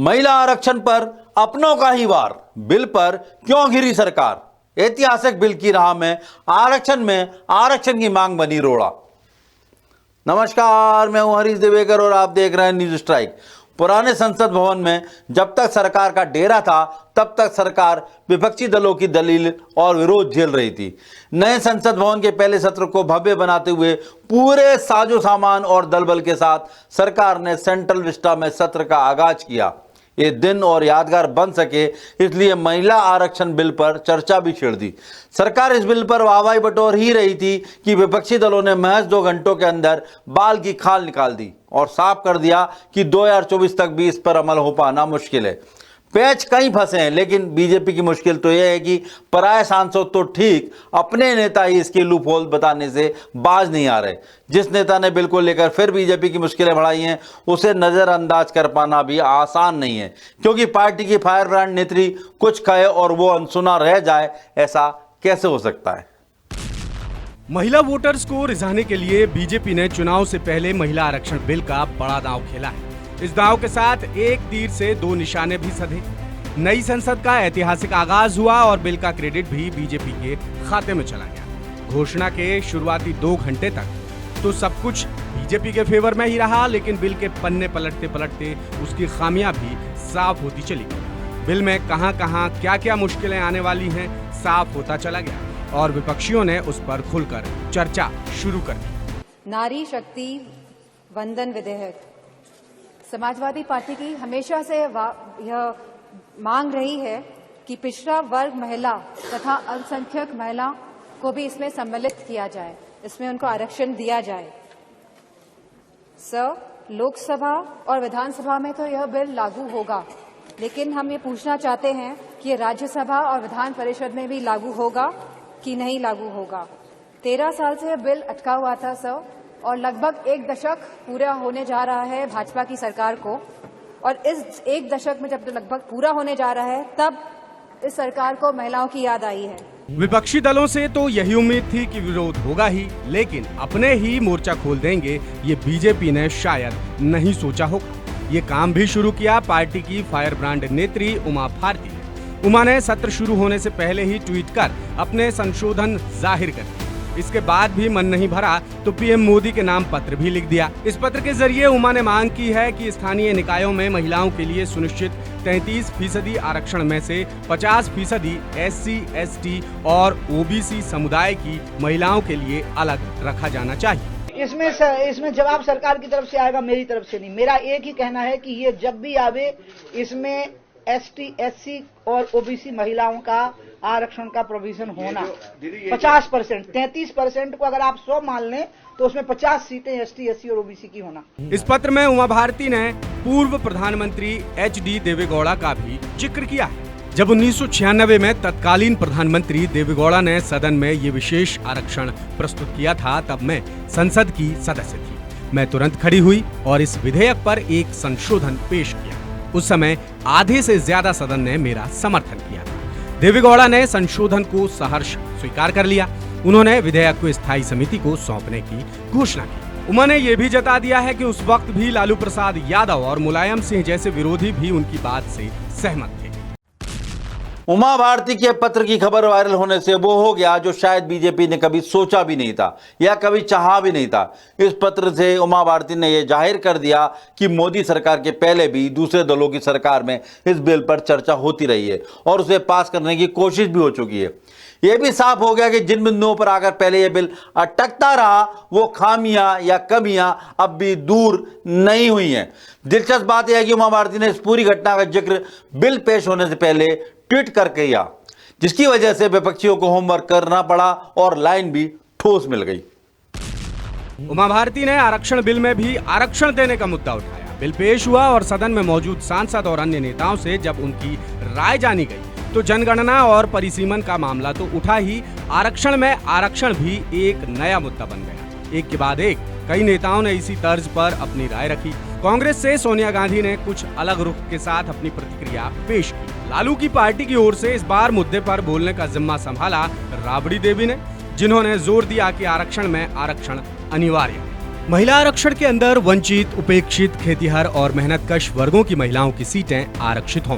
महिला आरक्षण पर अपनों का ही वार, बिल पर क्यों घिरी सरकार? ऐतिहासिक बिल की राह में आरक्षण की मांग बनी रोड़ा। नमस्कार, मैं हूं हरीश देवेकर और आप देख रहे हैं न्यूज स्ट्राइक। पुराने संसद भवन में जब तक सरकार का डेरा था तब तक सरकार विपक्षी दलों की दलील और विरोध झेल रही थी। नए संसद भवन के पहले सत्र को भव्य बनाते हुए पूरे साजो सामान और दलबल के साथ सरकार ने सेंट्रल विस्टा में सत्र का आगाज किया। ये दिन और यादगार बन सके इसलिए महिला आरक्षण बिल पर चर्चा भी छेड़ दी। सरकार इस बिल पर वाहवाही बटोर ही रही थी कि विपक्षी दलों ने महज 2 घंटों के अंदर बाल की खाल निकाल दी और साफ कर दिया कि 2024 तक भी इस पर अमल हो पाना मुश्किल है। पैच कहीं फंसे हैं, लेकिन बीजेपी की मुश्किल तो यह है कि पराये सांसद तो ठीक, अपने नेता ही इसके लूप होल बताने से बाज नहीं आ रहे। जिस नेता ने बिल को लेकर फिर बीजेपी की मुश्किलें बढ़ाई हैं, उसे नजरअंदाज कर पाना भी आसान नहीं है, क्योंकि पार्टी की फायर ब्रांड नेत्री कुछ कहे और वो अनसुना रह जाए, ऐसा कैसे हो सकता है? महिला वोटर्स को रिझाने के लिए बीजेपी ने चुनाव से पहले महिला आरक्षण बिल का बड़ा दांव खेला है। इस दांव के साथ एक तीर से 2 निशाने भी सधे। नई संसद का ऐतिहासिक आगाज हुआ और बिल का क्रेडिट भी बीजेपी के खाते में चला गया। घोषणा के शुरुआती 2 घंटे तक तो सब कुछ बीजेपी के फेवर में ही रहा, लेकिन बिल के पन्ने पलटते पलटते उसकी खामियां भी साफ होती चली गई। बिल में कहां-कहां क्या-क्या मुश्किलें आने वाली हैं साफ होता चला गया और विपक्षियों ने उस पर खुलकर चर्चा शुरू कर दी। नारी शक्ति वंदन विधेयक समाजवादी पार्टी की हमेशा से यह मांग रही है कि पिछड़ा वर्ग महिला तथा अल्पसंख्यक महिला को भी इसमें सम्मिलित किया जाए, इसमें उनको आरक्षण दिया जाए। लोकसभा और विधानसभा में तो यह बिल लागू होगा, लेकिन हम ये पूछना चाहते हैं कि ये राज्यसभा और विधान परिषद में भी लागू होगा कि नहीं लागू होगा। 13 साल से यह बिल अटका हुआ था और लगभग 1 दशक पूरा होने जा रहा है भाजपा की सरकार को, और इस 1 दशक में जब लगभग पूरा होने जा रहा है तब इस सरकार को महिलाओं की याद आई है। विपक्षी दलों से तो यही उम्मीद थी कि विरोध होगा ही, लेकिन अपने ही मोर्चा खोल देंगे ये बीजेपी ने शायद नहीं सोचा होगा। ये काम भी शुरू किया पार्टी की फायर ब्रांड नेत्री उमा भारती ने। उमा ने सत्र शुरू होने से पहले ही ट्वीट कर अपने संशोधन जाहिर कर दिए। इसके बाद भी मन नहीं भरा तो पीएम मोदी के नाम पत्र भी लिख दिया। इस पत्र के जरिए उमा ने मांग की है कि स्थानीय निकायों में महिलाओं के लिए सुनिश्चित 33% आरक्षण में से 50% SC, ST और OBC समुदाय की महिलाओं के लिए अलग रखा जाना चाहिए। इसमें जवाब सरकार की तरफ से आएगा, मेरी तरफ से नहीं। मेरा एक ही कहना है कि ये जब भी आवे इसमें ST, SC और OBC महिलाओं का आरक्षण का प्रोविजन होना। 50%, 33% को अगर आप 100 मान लें तो उसमें 50 सीटें ST, SC और OBC की होना। इस पत्र में उमा भारती ने पूर्व प्रधानमंत्री HD देवेगौड़ा का भी जिक्र किया है। जब 1996 में तत्कालीन प्रधानमंत्री देवेगौड़ा ने सदन में ये विशेष आरक्षण प्रस्तुत किया था, तब मैं संसद की सदस्य थी। मैं तुरंत खड़ी हुई और इस विधेयक पर एक संशोधन पेश किया। उस समय आधे से ज्यादा सदन ने मेरा समर्थन किया था। देवेगौड़ा ने संशोधन को सहर्ष स्वीकार कर लिया। उन्होंने विधेयक को स्थायी समिति को सौंपने की घोषणा की। उमा ने यह भी जता दिया है कि उस वक्त भी लालू प्रसाद यादव और मुलायम सिंह जैसे विरोधी भी उनकी बात से सहमत थे। उमा भारती के पत्र की खबर वायरल होने से वो हो गया जो शायद बीजेपी ने कभी सोचा भी नहीं था या कभी चाहा भी नहीं था। इस पत्र से उमा भारती ने यह जाहिर कर दिया कि मोदी सरकार के पहले भी दूसरे दलों की सरकार में इस बिल पर चर्चा होती रही है और उसे पास करने की कोशिश भी हो चुकी है। यह भी साफ हो गया कि जिन बिंदुओं पर आकर पहले यह बिल अटकता रहा वो खामियां या कमियां अब भी दूर नहीं हुई हैं। दिलचस्प बात यह है कि उमा भारती ने इस पूरी घटना का जिक्र बिल पेश होने से पहले ट्वीट करके किया, जिसकी वजह से विपक्षियों को होमवर्क करना पड़ा और लाइन भी ठोस मिल गई। उमा भारती ने आरक्षण बिल में भी आरक्षण देने का मुद्दा उठाया। बिल पेश हुआ और सदन में मौजूद सांसद और अन्य नेताओं से जब उनकी राय जानी गई तो जनगणना और परिसीमन का मामला तो उठा ही, आरक्षण में आरक्षण भी एक नया मुद्दा बन गया। एक के बाद एक कई नेताओं ने इसी तर्ज पर अपनी राय रखी। कांग्रेस से सोनिया गांधी ने कुछ अलग रुख के साथ अपनी प्रतिक्रिया पेश की। लालू की पार्टी की ओर से इस बार मुद्दे पर बोलने का जिम्मा संभाला राबड़ी देवी ने, जिन्होंने जोर दिया कि आरक्षण में आरक्षण अनिवार्य है। महिला आरक्षण के अंदर वंचित, उपेक्षित, खेतिहर और मेहनतकश वर्गों की महिलाओं की सीटें आरक्षित हों।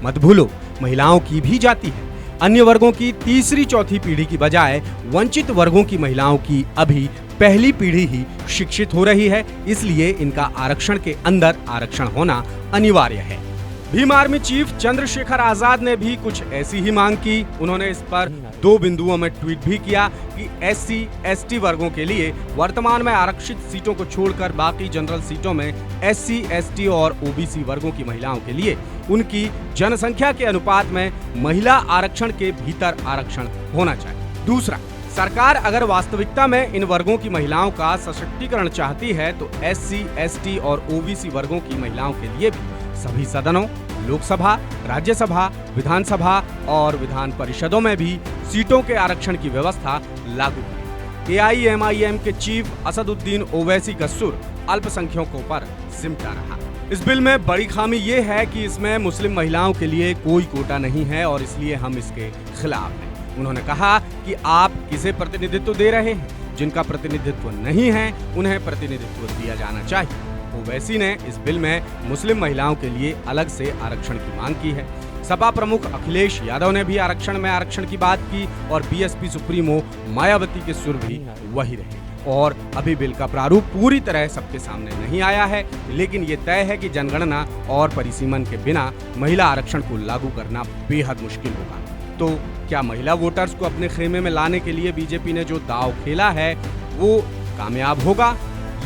मत भूलो, महिलाओं की भी जाती है। अन्य वर्गों की तीसरी चौथी पीढ़ी की बजाय वंचित वर्गों की महिलाओं की अभी पहली पीढ़ी ही शिक्षित हो रही है, इसलिए इनका आरक्षण के अंदर आरक्षण होना अनिवार्य है। भीम आर्मी चीफ चंद्रशेखर आजाद ने भी कुछ ऐसी ही मांग की। उन्होंने इस पर 2 बिंदुओं में ट्वीट भी किया कि SC, ST वर्गों के लिए वर्तमान में आरक्षित सीटों को छोड़कर बाकी जनरल सीटों में SC, ST और OBC वर्गों की महिलाओं के लिए उनकी जनसंख्या के अनुपात में महिला आरक्षण के भीतर आरक्षण होना चाहिए। दूसरा, सरकार अगर वास्तविकता में इन वर्गों की महिलाओं का सशक्तिकरण चाहती है तो SC, ST और OBC वर्गों की महिलाओं के लिए भी सभी सदनों, लोकसभा, राज्यसभा, विधानसभा और विधान परिषदों में भी सीटों के आरक्षण की व्यवस्था लागू करें। AIMIM के चीफ असदुद्दीन ओवैसी का सुर अल्पसंख्यकों पर सिमटा रहा। इस बिल में बड़ी खामी ये है कि इसमें मुस्लिम महिलाओं के लिए कोई कोटा नहीं है और इसलिए हम इसके खिलाफ हैं। उन्होंने कहा कि आप किसे प्रतिनिधित्व दे रहे हैं? जिनका प्रतिनिधित्व नहीं है उन्हें प्रतिनिधित्व दिया जाना चाहिए। ओवैसी ने इस बिल में मुस्लिम महिलाओं के लिए अलग से आरक्षण की मांग की है। सपा प्रमुख अखिलेश यादव ने भी आरक्षण में आरक्षण की बात की और BSP सुप्रीमो मायावती के सुर भी वही रहे। और अभी बिल का प्रारूप पूरी तरह सबके सामने नहीं आया है, लेकिन ये तय है कि जनगणना और परिसीमन के बिना महिला आरक्षण को लागू करना बेहद मुश्किल होगा। तो क्या महिला वोटर्स को अपने खेमे में लाने के लिए बीजेपी ने जो दांव खेला है वो कामयाब होगा,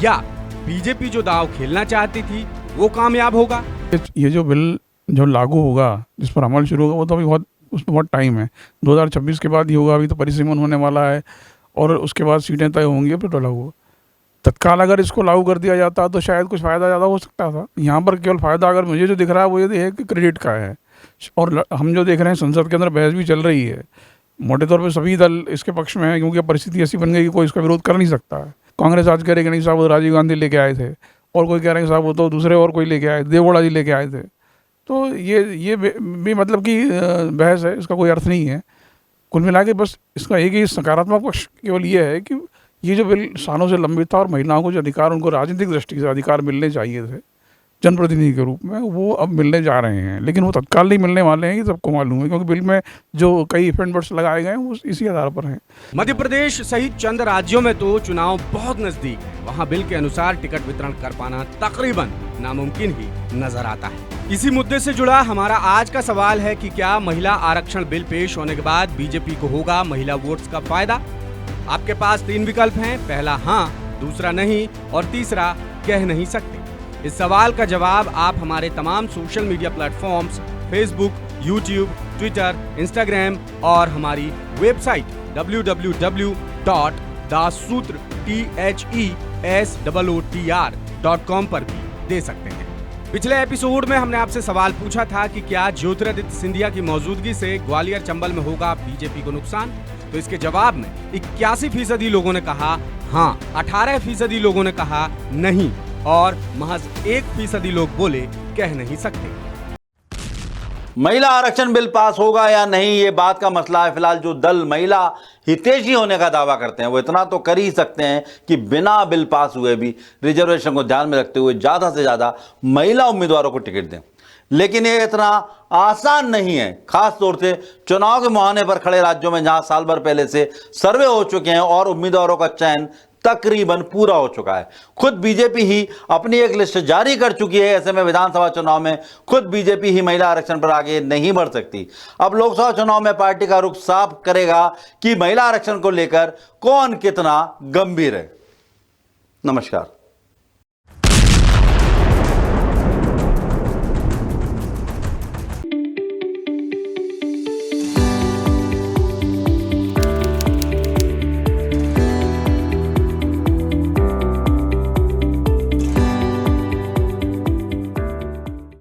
या बीजेपी जो दांव खेलना चाहती थी वो कामयाब होगा? ये जो बिल जो लागू होगा, जिस पर अमल शुरू होगा, वो तो अभी उसमें बहुत टाइम है। 2026 के बाद ही होगा। अभी तो परिसीमन होने वाला है और उसके बाद सीटें तय होंगी, फिर तो लागू। तत्काल अगर इसको लागू कर दिया जाता तो शायद कुछ फ़ायदा ज़्यादा हो सकता था। यहाँ पर केवल फ़ायदा अगर मुझे जो दिख रहा है वो ये है कि क्रेडिट का है। और हम जो देख रहे हैं संसद के अंदर बहस भी चल रही है। मोटे तौर पे सभी दल इसके पक्ष में है, क्योंकि परिस्थिति ऐसी बन गई कि कोई इसका विरोध कर नहीं सकता है। कांग्रेस आज कह रही कि नहीं साहब वो राजीव गांधी लेके आए थे, और कोई कह रहे हैं साहब वो तो दूसरे और कोई लेके आए, देवगौड़ा जी लेके आए थे। तो ये भी मतलब कि बहस है, इसका कोई अर्थ नहीं है। कुल मिला के बस इसका एक ही सकारात्मक पक्ष केवल ये है कि ये जो बिल सालों से लंबित था और महिलाओं को जो अधिकार, उनको राजनीतिक दृष्टि से अधिकार मिलने चाहिए थे जनप्रतिनिधि के रूप में, वो अब मिलने जा रहे हैं। लेकिन वो तत्काल नहीं मिलने वाले हैं, कि सबको मालूम है, क्योंकि बिल में जो कई इफेंट लगाए गए हैं वो इसी आधार पर हैं। मध्य प्रदेश सहित चंद राज्यों में तो चुनाव बहुत नजदीक है। वहाँ बिल के अनुसार टिकट वितरण कर पाना तकरीबन नामुमकिन ही नजर आता है। इसी मुद्दे से जुड़ा हमारा आज का सवाल है कि क्या महिला आरक्षण बिल पेश होने के बाद बीजेपी को होगा महिला वोट्स का फायदा? आपके पास 3 विकल्प हैं। पहला हाँ, दूसरा नहीं और तीसरा कह नहीं सकते। इस सवाल का जवाब आप हमारे तमाम social media platforms Facebook, YouTube, Twitter, Instagram और हमारी वेबसाइट www.dasutr.com पर भी दे सकते हैं। पिछले एपिसोड में हमने आपसे सवाल पूछा था कि क्या ज्योतिरादित्य सिंधिया की मौजूदगी से ग्वालियर चंबल में होगा बीजेपी को नुकसान? तो इसके जवाब में 81% लोगों ने कहा हाँ, 18% लोगों ने कहा नहीं और महज 1% लोग बोले कह नहीं सकते। महिला आरक्षण बिल पास होगा या नहीं, ये बात का मसला है। फिलहाल जो दल महिला हितैषी होने का दावा करते हैं वो इतना तो कर ही सकते हैं कि बिना बिल पास हुए भी रिजर्वेशन को ध्यान में रखते हुए ज़्यादा से ज़्यादा महिला उम्मीदवारों को टिकट दें। लेकिन ये इतना आसान नहीं है, खास तौर से चुनाव के मुहाने पर खड़े राज्यों में जहां साल भर पहले से सर्वे हो चुके हैं और उम्मीदवारों का चयन तकरीबन पूरा हो चुका है। खुद बीजेपी ही अपनी एक लिस्ट जारी कर चुकी है। ऐसे में विधानसभा चुनाव में खुद बीजेपी ही महिला आरक्षण पर आगे नहीं बढ़ सकती। अब लोकसभा चुनाव में पार्टी का रुख साफ करेगा कि महिला आरक्षण को लेकर कौन कितना गंभीर है। नमस्कार।